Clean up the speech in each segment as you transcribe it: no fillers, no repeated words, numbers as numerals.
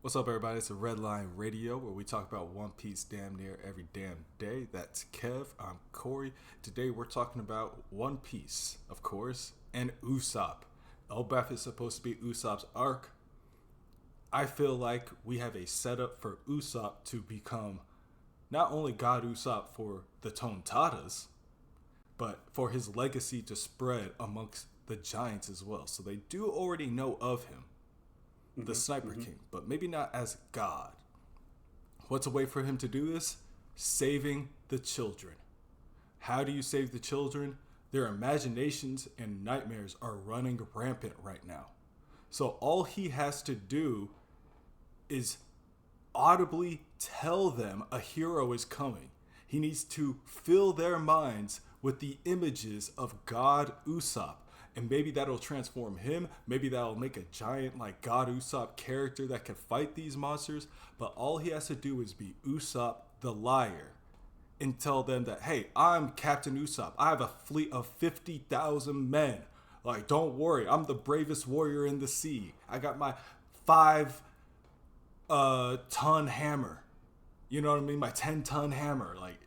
What's up, everybody? It's a Red Line Radio where we talk about One Piece damn near every damn day. That's Kev. I'm Corey. Today we're talking about One Piece, of course, and Usopp. Elbaph is supposed to be Usopp's arc. I feel like we have a setup for Usopp to become not only God Usopp for the Tontatas, but for his legacy to spread amongst the giants as well. So they do already know of him, the Sniper King, but maybe not as God. What's a way for him to do this? Saving the children. How do you save the children? Their imaginations and nightmares are running rampant right now. So all he has to do is audibly tell them a hero is coming. He needs to fill their minds with the images of God Usopp. And maybe that'll transform him. Maybe that'll make a giant like God Usopp character that can fight these monsters. But all he has to do is be Usopp the liar and tell them that, hey, I'm Captain Usopp. I have a fleet of 50,000 men. Like, don't worry. I'm the bravest warrior in the sea. I got my 5-ton hammer. You know what I mean? My 10-ton hammer. Like,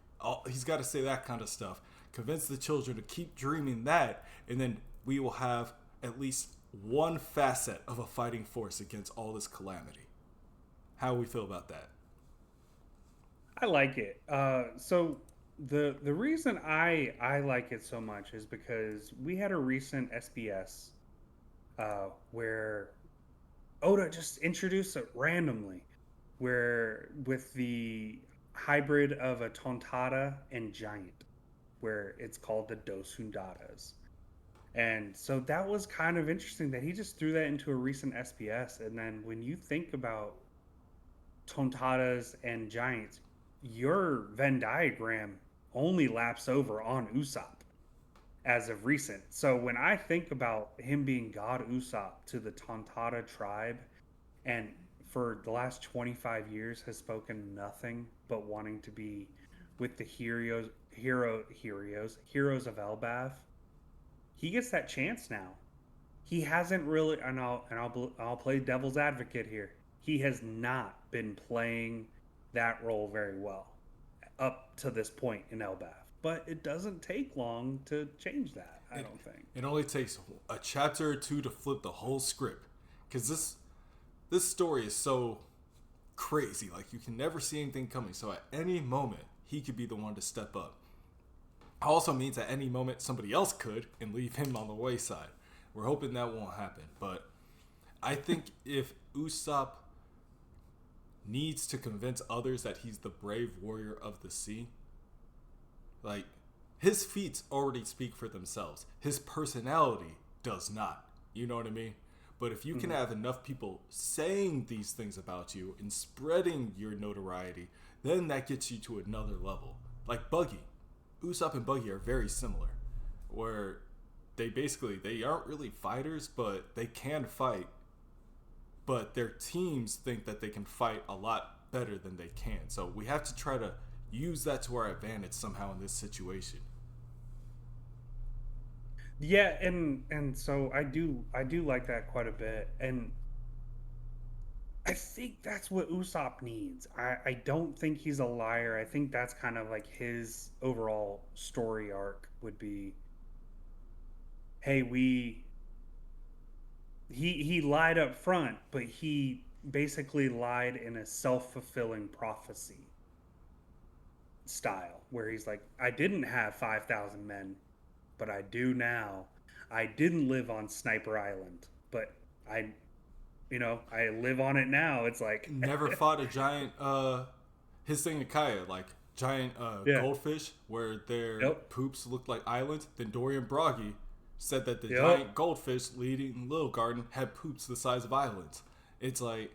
he's got to say that kind of stuff. Convince the children to keep dreaming that, and then we will have at least one facet of a fighting force against all this calamity. How we feel about that? I like it. So the reason I like it so much is because we had a recent SBS where Oda just introduced it randomly, where with the hybrid of a tontata and giant, where it's called the Dos Hundadas. And so that was kind of interesting that he just threw that into a recent SBS. And then when you think about Tontadas and Giants, your Venn diagram only laps over on Usopp as of recent. So when I think about him being God Usopp to the Tontata tribe, and for the last 25 years has spoken nothing but wanting to be with the heroes of Elbaph, he gets that chance now. He hasn't really, I'll play devil's advocate here. He has not been playing that role very well up to this point in Elbaph, but it doesn't take long to change that. I It, don't think. it only takes a chapter or two to flip the whole script. Because this story is so crazy. Like, you can never see anything coming. So at any moment, he could be the one to step up. Also means at any moment somebody else could and leave him on the wayside. We're hoping that won't happen. But I think if Usopp needs to convince others that he's the brave warrior of the sea, like, his feats already speak for themselves. His personality does not. You know what I mean? But if you can Mm-hmm. have enough people saying these things about you and spreading your notoriety, then that gets you to another level. Like Buggy. Usopp and Buggy are very similar. Where they aren't really fighters, but they can fight. But their teams think that they can fight a lot better than they can. So we have to try to use that to our advantage somehow in this situation. Yeah, and so I do like that quite a bit, and I think that's what Usopp needs. I don't think he's a liar. I think that's kind of like his overall story arc would be, hey, he lied up front, but he basically lied in a self-fulfilling prophecy style where he's like, I didn't have 5,000 men, but I do now. I didn't live on Sniper Island, but I live on it now. It's like Never fought a giant his thing in Kaya, like giant yeah. goldfish where their Yep. poops looked like islands. Then Dorian Broggy said that the Yep. giant goldfish leading Little Garden had poops the size of islands. It's like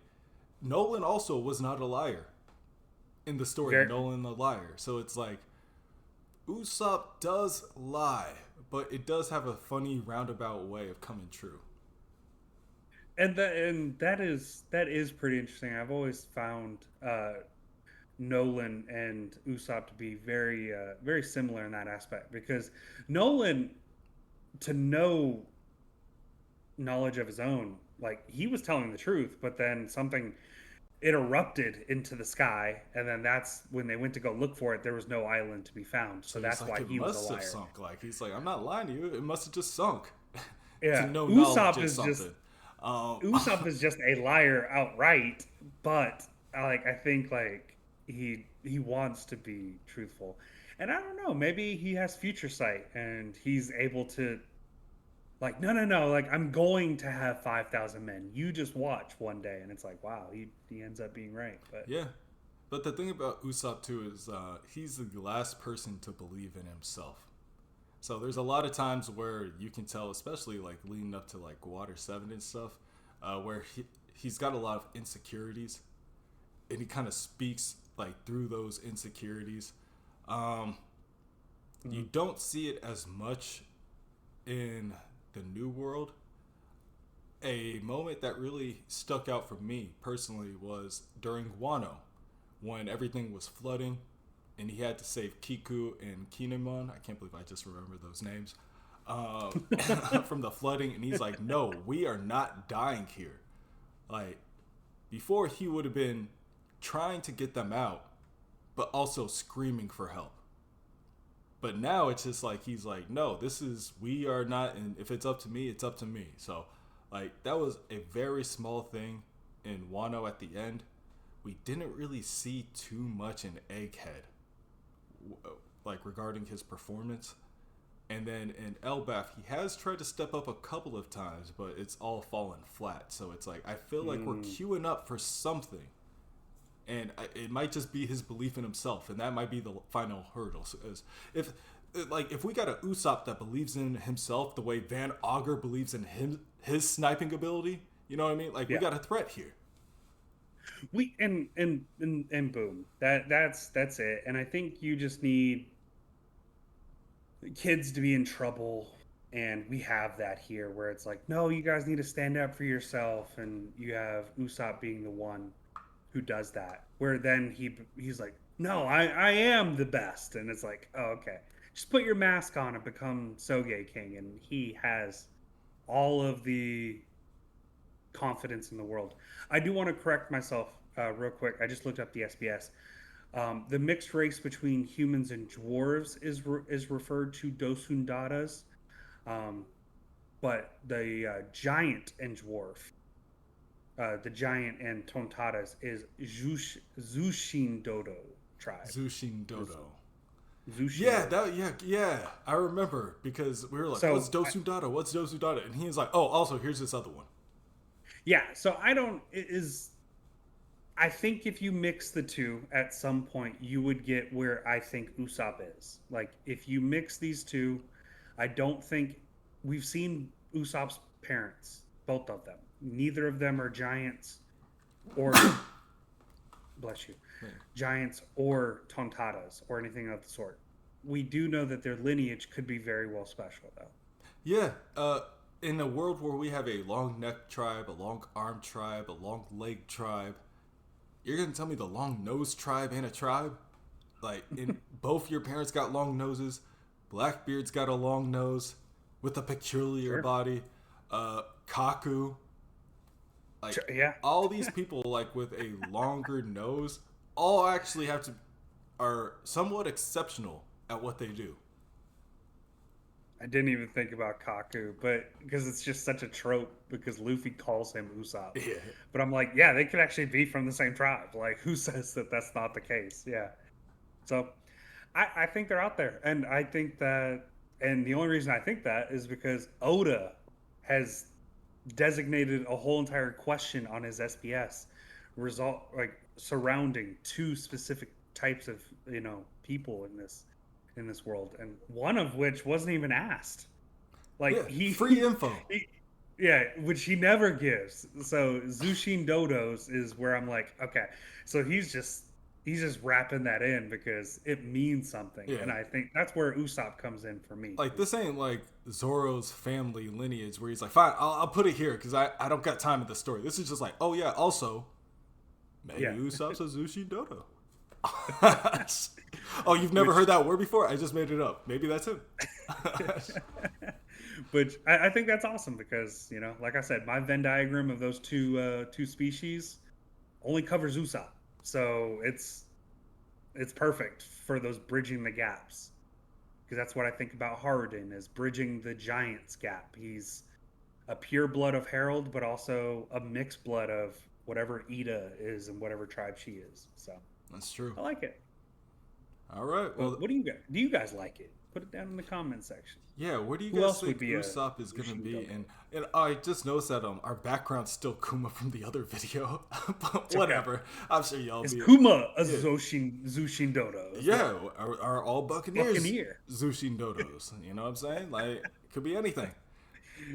Nolan also was not a liar in the story. Very Nolan the liar. So it's like Usopp does lie, but it does have a funny roundabout way of coming true. and that is pretty interesting. I've always found Nolan and Usopp to be very similar in that aspect because Nolan to know knowledge of his own, like he was telling the truth, but then something it erupted into the sky, and then that's when they went to go look for it. There was no island to be found, so So he's that's like, why it he was a must have liar. sunk. Like he's like, I'm not lying to you. It must have just sunk. To Yeah, no knowledge Usopp is is just something. Um, Usopp is just a liar outright, but I think like he wants to be truthful. And I don't know, maybe he has future sight and he's able to like no, like I'm going to have 5,000 men. You just watch one day and it's like, wow, he ends up being right. But yeah, but the thing about Usopp too is he's the last person to believe in himself. So there's a lot of times where you can tell, especially like leading up to like Water 7 and stuff, where he's got a lot of insecurities, and he kind of speaks like through those insecurities. Um, you mm, don't see it as much in the New World. A moment that really stuck out for me personally was during Wano, when everything was flooding, and he had to save Kiku and Kinemon. I can't believe I just remembered those names. Um, from the flooding, and he's like, "No, we are not dying here." Like before, he would have been trying to get them out, but also screaming for help. But now it's just like he's like, no, this is we are not, and if it's up to me, it's up to me. So, like that was a very small thing in Wano at the end. We didn't really see too much in Egghead, like regarding his performance. And then in Elbaph, he has tried to step up a couple of times, but it's all fallen flat. So it's like I feel like we're mm, queuing up for something, and it might just be his belief in himself, and that might be the final hurdle. So if if we got a Usopp that believes in himself the way Van Augur believes in his sniping ability, you know what I mean? Like we yeah. got a threat here. We and boom. That's it. And I think you just need kids to be in trouble, and we have that here where it's like, no, you guys need to stand up for yourself, and you have Usopp being the one who does that, where then he's like, no, I am the best, and it's like, oh, okay, just put your mask on and become Soge King, and he has all of the confidence in the world. I do want to correct myself real quick. I just looked up the SBS. The mixed race between humans and dwarves is referred to Dosundaras, um, but the giant and Tontatas is Zushin Dodo tribe. Zushin Dodo. Zushin Yeah, Dodo. yeah. I remember because we were like, "What's So Dosudada? What's Dosudada?" And he was like, "Oh, also here's this other one." yeah, so I don't it is I think if you mix the two at some point, you would get where I think Usopp is. Like, if you mix these two, I don't think we've seen Usopp's parents, both of them. Neither of them are giants or, bless you, Yeah. giants or tontatas or anything of the sort. We do know that their lineage could be very well special, though. Yeah, in a world where we have a long neck tribe, a long arm tribe, a long leg tribe, you're gonna tell me the long nose tribe ain't a tribe? Like, in both your parents got long noses. Blackbeard's got a long nose with a peculiar Sure. body. Kaku, like Yeah. all these people like with a longer nose, all actually are somewhat exceptional at what they do. I didn't even think about Kaku, but because it's just such a trope because Luffy calls him Usopp. Yeah, But I'm like, yeah, they could actually be from the same tribe. Like, who says that that's not the case? Yeah. So I think they're out there. And I think that, and the only reason I think that is because Oda has designated a whole entire question on his SPS result, like surrounding two specific types of, people in this world. And one of which wasn't even asked. yeah. Like, Free info. he yeah, which he never gives. So Zushin Dodos is where I'm like, okay, so he's just wrapping that in because it means something, Yeah, and I think that's where Usopp comes in for me. like this ain't like Zoro's family lineage where he's like, fine, I'll put it here because I don't got time in the story. This is just like, oh yeah, also maybe Yeah, Usopp's a Zushi Dodo. Oh, you've never which heard that word before? I just made it up. Maybe that's him. which I think that's awesome because like I said, my Venn diagram of those two species only covers Usopp. So it's perfect for those bridging the gaps. Because that's what I think about Harden is bridging the Giants gap. He's a pure blood of Harold, but also a mixed blood of whatever Ida is and whatever tribe she is. So That's true. I like it. All right. But Well, what do you guys do? You guys like it? Put it down in the comment section. yeah. Where do you Who guys else would think be a Usopp is gonna Zushin be? Dodo? And I just noticed that our background's still Kuma from the other video, but It's okay. whatever. I'm sure y'all Is be. Kuma a Yeah. Zushin Dodo? Yeah, are all Buccaneers Buccaneer. Zushin Dodos? You know what I'm saying? Like, it could be anything.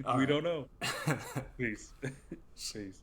All We right. don't know. Peace. Peace.